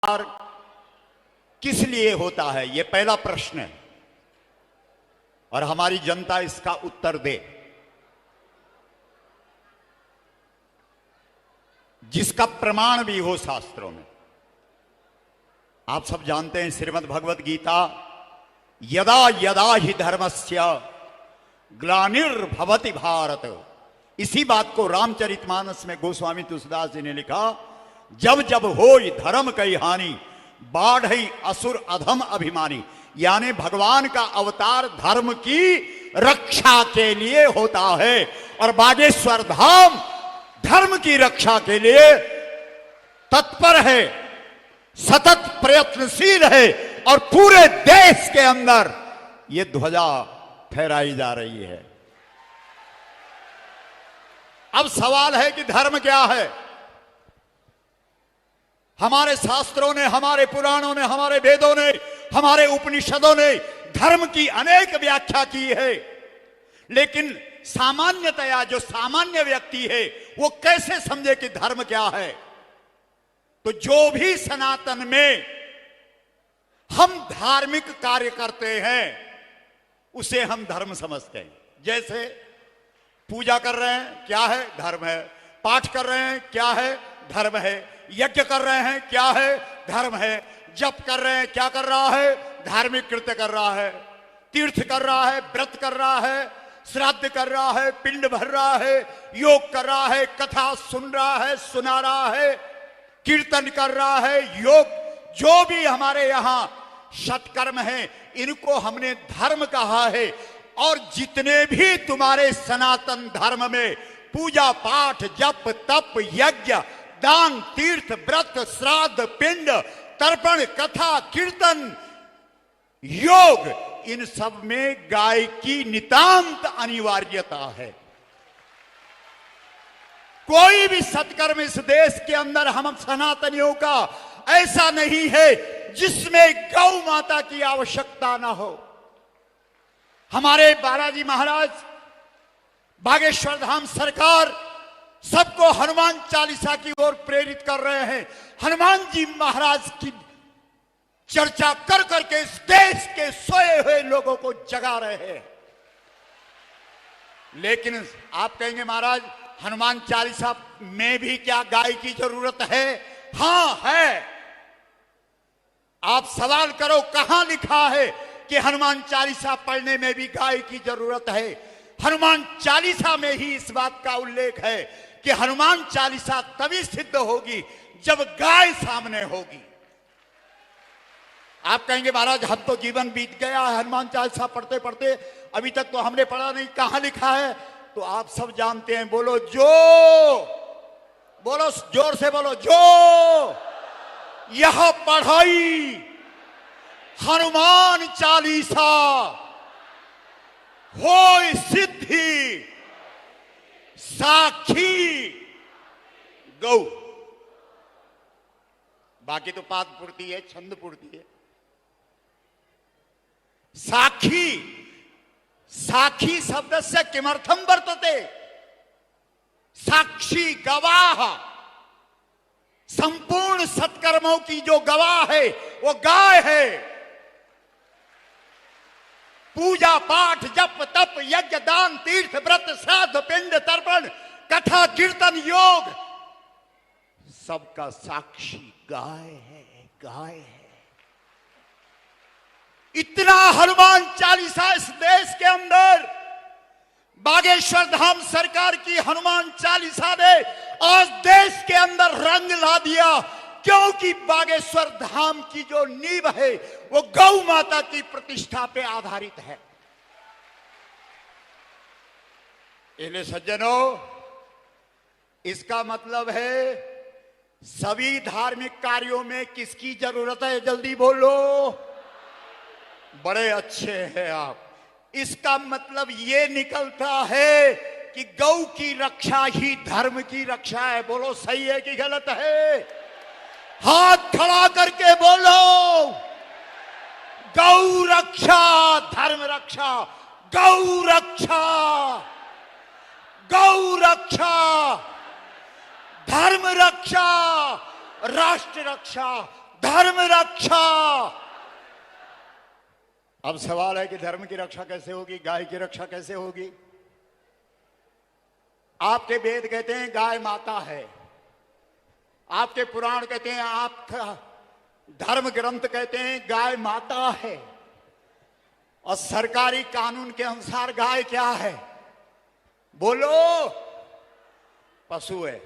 और किस लिए होता है, यह पहला प्रश्न है और हमारी जनता इसका उत्तर दे, जिसका प्रमाण भी हो शास्त्रों में। आप सब जानते हैं श्रीमद् भगवत गीता, यदा यदा ही धर्मस्य ग्लानिर्भवति भारत, इसी बात को रामचरितमानस में गोस्वामी तुलसीदास जी ने लिखा, जब जब होई धर्म कई हानि बाढ़ई असुर अधम अभिमानी। यानी भगवान का अवतार धर्म की रक्षा के लिए होता है और बागेश्वर धाम धर्म की रक्षा के लिए तत्पर है, सतत प्रयत्नशील है और पूरे देश के अंदर यह ध्वजा फहराई जा रही है। अब सवाल है कि धर्म क्या है? हमारे शास्त्रों ने, हमारे पुराणों ने, हमारे वेदों ने, हमारे उपनिषदों ने धर्म की अनेक व्याख्या की है, लेकिन सामान्यतया जो सामान्य व्यक्ति है वो कैसे समझे कि धर्म क्या है? तो जो भी सनातन में हम धार्मिक कार्य करते हैं उसे हम धर्म समझते हैं। जैसे पूजा कर रहे हैं, क्या है? धर्म है। पाठ कर रहे हैं, क्या है? धर्म है। यज्ञ कर रहे हैं, क्या है? धर्म है। जप कर रहे हैं, क्या कर रहा है? धार्मिक कृत्य कर रहा है। तीर्थ कर रहा है, व्रत कर रहा है, श्राद्ध कर रहा है, पिंड भर रहा है, योग कर रहा है, कथा सुन रहा है, सुना रहा है, कीर्तन कर रहा है, योग, जो भी हमारे यहां सत्कर्म है इनको हमने धर्म कहा है। और जितने भी तुम्हारे सनातन धर्म में पूजा पाठ, जप, तप, यज्ञ, दान, तीर्थ, व्रत, श्राद्ध, पिंड, तर्पण, कथा, कीर्तन, योग, इन सब में गाय की नितांत अनिवार्यता है। कोई भी सत्कर्म इस देश के अंदर हम सनातनियों का ऐसा नहीं है जिसमें गौ माता की आवश्यकता ना हो। हमारे बालाजी महाराज, बागेश्वर धाम सरकार सबको हनुमान चालीसा की ओर प्रेरित कर रहे हैं। हनुमान जी महाराज की चर्चा कर करके इस देश के सोए हुए लोगों को जगा रहे हैं। लेकिन आप कहेंगे महाराज हनुमान चालीसा में भी क्या गाय की जरूरत है? हां है। आप सवाल करो कहां लिखा है कि हनुमान चालीसा पढ़ने में भी गाय की जरूरत है? हनुमान चालीसा में ही इस बात का उल्लेख है कि हनुमान चालीसा तभी सिद्ध होगी जब गाय सामने होगी। आप कहेंगे महाराज हम तो जीवन बीत गया है हनुमान चालीसा पढ़ते पढ़ते, अभी तक तो हमने पढ़ा नहीं, कहां लिखा है? तो आप सब जानते हैं, बोलो जो, बोलो जोर से बोलो जो, यह पढ़ाई हनुमान चालीसा होय सिद्धि साक्षी गौ। बाकी तो पाद पूर्ति है, छंद पूर्ति है। साक्षी, साक्षी शब्द से किमर्थम वर्तते? साक्षी गवाह, संपूर्ण सत्कर्मों की जो गवाह है वो गाय है। पूजा पाठ, जप, तप, यज्ञ, दान, तीर्थ, व्रत, श्राद्ध, पिंड, तर्पण, कथा, कीर्तन, योग, सबका साक्षी गाय है, गाय है। इतना हनुमान चालीसा इस देश के अंदर बागेश्वर धाम सरकार की हनुमान चालीसा ने आज देश के अंदर रंग ला दिया, क्योंकि बागेश्वर धाम की जो नींव है वो गौ माता की प्रतिष्ठा पे आधारित है। इसलिए सज्जनों, इसका मतलब है सभी धार्मिक कार्यों में किसकी जरूरत है? जल्दी बोलो। बड़े अच्छे हैं आप। इसका मतलब ये निकलता है कि गौ की रक्षा ही धर्म की रक्षा है। बोलो सही है कि गलत है? हाथ खड़ा करके बोलो। गौ रक्षा धर्म रक्षा, गौ रक्षा, गौ रक्षा धर्म रक्षा, राष्ट्र रक्षा, धर्म रक्षा। अब सवाल है कि धर्म की रक्षा कैसे होगी, गाय की रक्षा कैसे होगी? आपके वेद कहते हैं गाय माता है, आपके पुराण कहते हैं, आपका धर्म ग्रंथ कहते हैं गाय माता है, और सरकारी कानून के अनुसार गाय क्या है? बोलो, पशु है।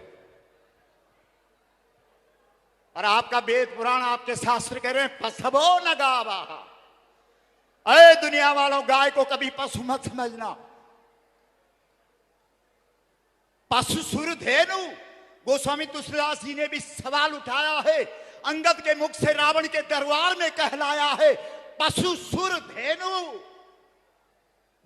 और आपका वेद पुराण, आपके शास्त्र कह रहे हैं पशवो न गावा। अरे दुनिया वालों, गाय को कभी पशु मत समझना। पशु सुर धेनु। गोस्वामी तुलसीदास जी ने भी सवाल उठाया है, अंगद के मुख से रावण के दरबार में कहलाया है, पशु सुर धेनु।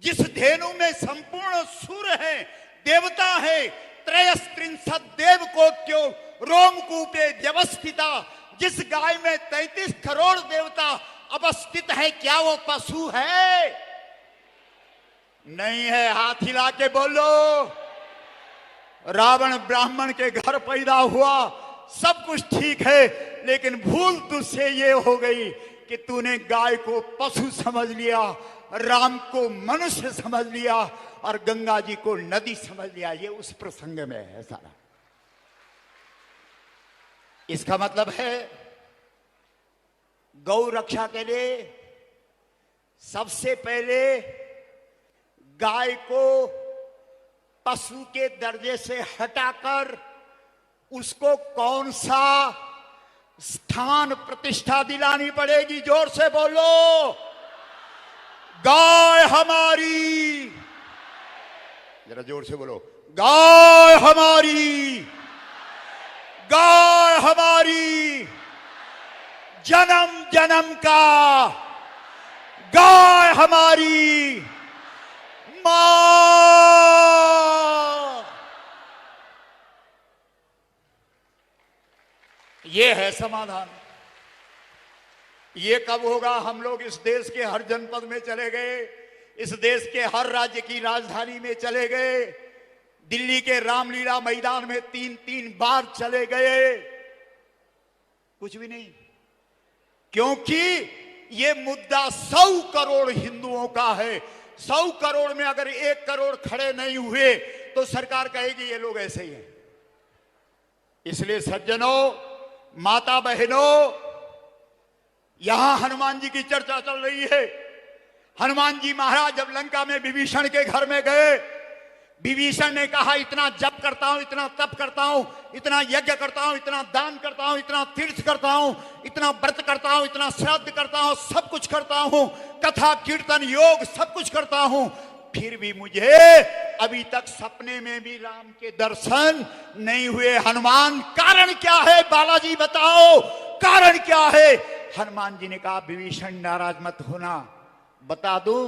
जिस धेनु में संपूर्ण सुर है, देवता है, त्रयस्त्रिंशत् देव कोट्यो रोमकूपे व्यवस्थिता। जिस गाय में 33 करोड़ देवता अवस्थित है, क्या वो पशु है? नहीं है। हाथ हिला के बोलो। रावण ब्राह्मण के घर पैदा हुआ, सब कुछ ठीक है, लेकिन भूल तुझसे ये हो गई कि तूने गाय को पशु समझ लिया, राम को मनुष्य समझ लिया, और गंगा जी को नदी समझ लिया। ये उस प्रसंग में है सारा। इसका मतलब है गौ रक्षा के लिए सबसे पहले गाय को पशु के दर्जे से हटाकर उसको कौन सा स्थान प्रतिष्ठा दिलानी पड़ेगी? जोर से बोलो। गाय हमारी, जरा जोर से बोलो। गाय हमारी, गाय हमारी, जन्म जन्म का, गाय हमारी मां। ये है समाधान। ये कब होगा? हम लोग इस देश के हर जनपद में चले गए, इस देश के हर राज्य की राजधानी में चले गए, दिल्ली के रामलीला मैदान में 3-3 बार चले गए, कुछ भी नहीं। क्योंकि ये मुद्दा 100 करोड़ हिंदुओं का है। 100 करोड़ में अगर 1 करोड़ खड़े नहीं हुए तो सरकार कहेगी ये लोग ऐसे ही हैं। इसलिए सज्जनों, माता बहनों, यहां हनुमान जी की चर्चा चल रही है। हनुमान जी महाराज जब लंका में विभीषण के घर में गए, विभीषण ने कहा इतना जप करता हूं, इतना तप करता हूं, इतना यज्ञ करता हूं, इतना दान करता हूं, इतना तीर्थ करता हूं, इतना व्रत करता हूं, इतना श्राद्ध करता हूं, सब कुछ करता हूं, कथा कीर्तन योग सब कुछ करता हूं, फिर भी मुझे अभी तक सपने में भी राम के दर्शन नहीं हुए। हनुमान, कारण क्या है? बालाजी बताओ, कारण क्या है? हनुमान जी ने कहा विभीषण नाराज मत होना, बता दूं?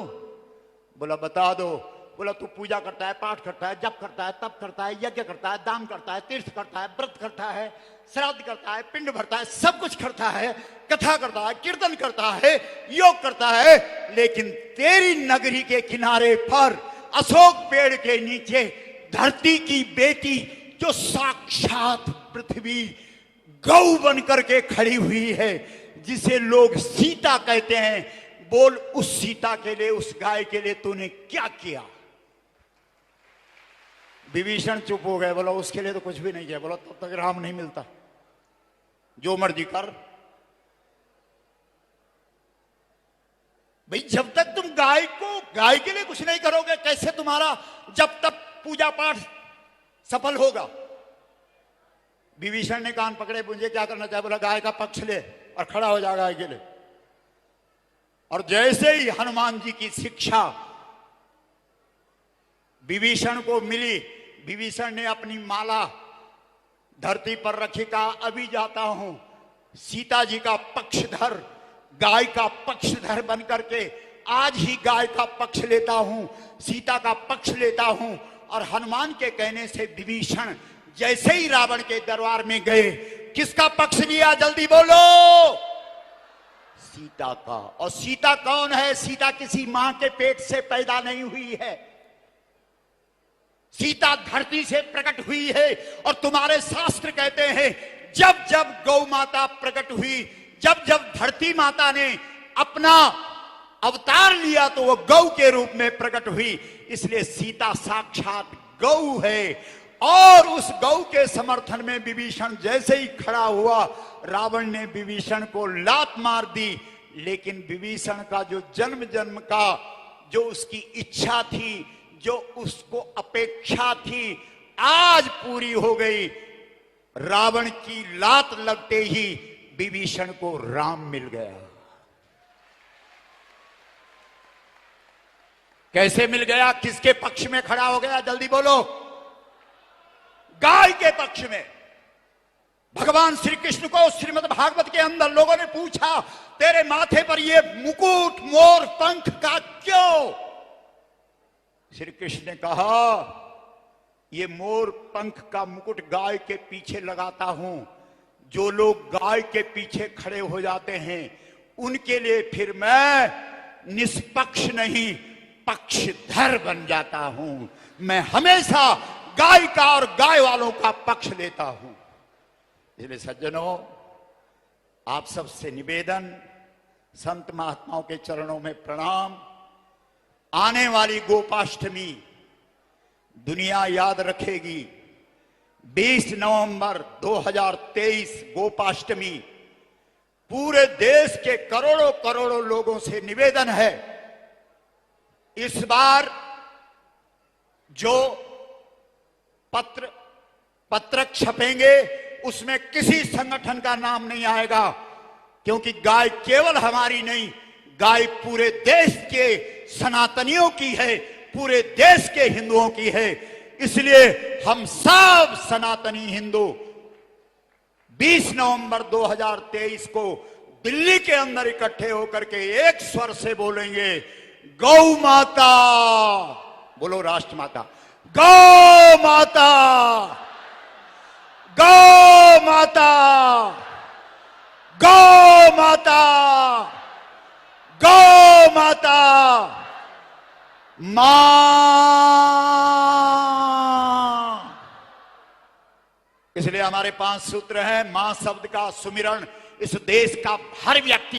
बोला बता दो। बोला तू पूजा करता है, पाठ करता है, जप करता है, तप करता है, यज्ञ करता है, दान करता है, तीर्थ करता है, व्रत करता है, श्राद्ध करता है, पिंड भरता है, सब कुछ करता है, कथा करता है, कीर्तन करता है, योग करता है, लेकिन तेरी नगरी के किनारे पर अशोक पेड़ के नीचे धरती की बेटी जो साक्षात पृथ्वी गौ बन करके खड़ी हुई है, जिसे लोग सीता कहते हैं, बोल उस सीता के लिए, उस गाय के लिए तूने क्या किया? विभीषण चुप हो गए। बोला उसके लिए तो कुछ भी नहीं किया। बोला तब तक राम नहीं मिलता, जो मर्जी कर। भाई जब तक तुम गाय के लिए कुछ नहीं करोगे, कैसे तुम्हारा जब तक पूजा पाठ सफल होगा? विभीषण ने कान पकड़े, मुझे क्या करना चाहिए? बोला गाय का पक्ष ले, और खड़ा हो जा गाय के लिए। और जैसे ही हनुमान जी की शिक्षा विभीषण को मिली, विभीषण ने अपनी माला धरती पर रखी, कहा अभी जाता हूं सीता जी का पक्षधर, गाय का पक्षधर बन करके आज ही गाय का पक्ष लेता हूं, सीता का पक्ष लेता हूं। और हनुमान के कहने से विभीषण जैसे ही रावण के दरबार में गए, किसका पक्ष लिया? जल्दी बोलो। सीता का। और सीता कौन है? सीता किसी मां के पेट से पैदा नहीं हुई है, सीता धरती से प्रकट हुई है। और तुम्हारे शास्त्र कहते हैं जब जब गौ माता प्रकट हुई, जब जब धरती माता ने अपना अवतार लिया तो वो गौ के रूप में प्रकट हुई, इसलिए सीता साक्षात गौ है। और उस गौ के समर्थन में विभीषण जैसे ही खड़ा हुआ, रावण ने विभीषण को लात मार दी। लेकिन विभीषण का जो जन्म जन्म का जो उसकी इच्छा थी, जो उसको अपेक्षा थी, आज पूरी हो गई। रावण की लात लगते ही विभीषण को राम मिल गया। कैसे मिल गया? किसके पक्ष में खड़ा हो गया? जल्दी बोलो। गाय के पक्ष में। भगवान श्री कृष्ण को श्रीमद् भागवत के अंदर लोगों ने पूछा, तेरे माथे पर ये मुकुट मोर पंख का क्यों? श्री कृष्ण ने कहा, ये मोर पंख का मुकुट गाय के पीछे लगाता हूं। जो लोग गाय के पीछे खड़े हो जाते हैं उनके लिए फिर मैं निष्पक्ष नहीं, पक्षधर बन जाता हूं। मैं हमेशा गाय का और गाय वालों का पक्ष लेता हूं। इसलिए सज्जनों, आप सबसे निवेदन, संत महात्माओं के चरणों में प्रणाम। आने वाली गोपाष्टमी दुनिया याद रखेगी। 20 नवंबर 2023 गोपाष्टमी। पूरे देश के करोड़ों करोड़ों लोगों से निवेदन है, इस बार जो पत्रक छपेंगे उसमें किसी संगठन का नाम नहीं आएगा, क्योंकि गाय केवल हमारी नहीं, गाय पूरे देश के सनातनियों की है, पूरे देश के हिंदुओं की है। इसलिए हम सब सनातनी हिंदू 20 नवंबर 2023 को दिल्ली के अंदर इकट्ठे होकर के एक स्वर से बोलेंगे, गौ माता। बोलो राष्ट्र माता। गौ माता, गौ माता, गौ माता, गौ माता। मां। इसलिए हमारे 5 सूत्र हैं। मां शब्द का सुमिरन इस देश का हर व्यक्ति